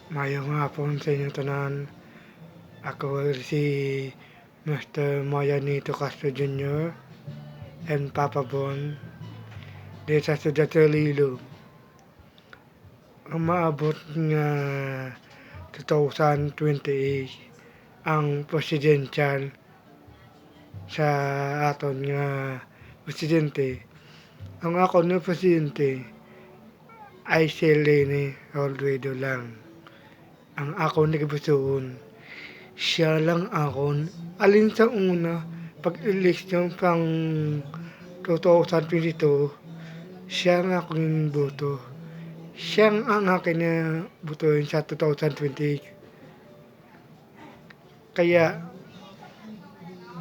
Mayong hapon sa inyong tanan. Ako si Mr. Mayanito Castro Jr. and Papa Bon dito sa Ciudad Lilo. Ang maabot nga 2028 ang presidential sa aton nga presidente. Ang ako na presidente ay si Leni Robredo lang. Ang ako nagbusuon, siya lang akon. Alin sa una, pag-eleksyon pang 2022, siya ang akong boto. Siya ang akin na botohin sa 2020. Kaya,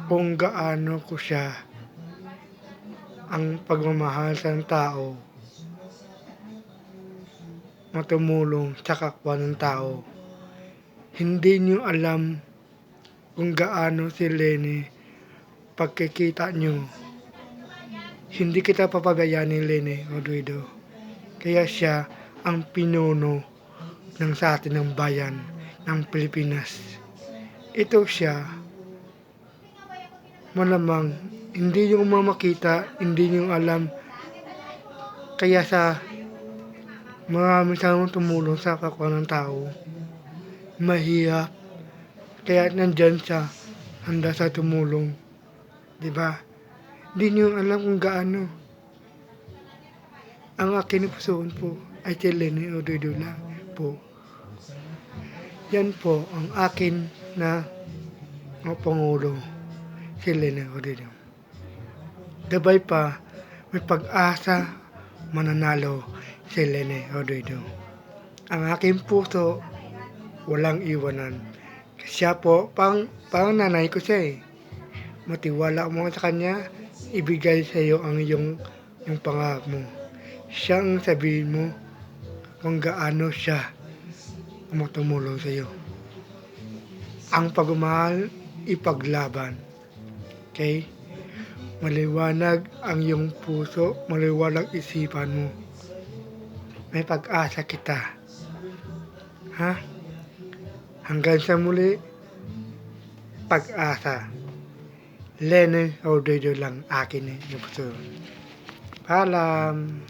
kung gaano ko siya ang pagmamahal sa tao, matumulong sa kapwa ng tao. Hindi nyo alam kung gaano si Leni pagkikita nyo. Hindi kita papabayaan ni Leni Robredo. Kaya siya ang pinuno ng sa atin ng bayan ng Pilipinas. Ito siya, malamang hindi nyo makita, hindi nyo alam. Kaya sa marami sa tumulong sa kapwa ng tao, mahirap. Kaya nandyan siya, handa sa tumulong. Diba? Hindi nyo alam kung gaano. Ang akin na pusoon po ay si Leni Robredo lang po. Yan po ang akin na Pangulo, si Leni Robredo. Gabay pa, may pag-asa mananalo si Leni Robredo. Ang aking puso, walang iwanan. Siya po, parang nanay ko siya eh. Matiwala mo sa kanya, ibigay sa iyo ang yung pangarap mo. Siya ang sabihin mo kung gaano siya tumulong sa iyo. Ang pagmamahal, ipaglaban. Okay? Maliwanag ang iyong puso, maliwanag isipan mo. May pag-asa kita. Ha? Hanggang sa muli, pag-asa. Leni Robredo lang akin yung puso. Paalam.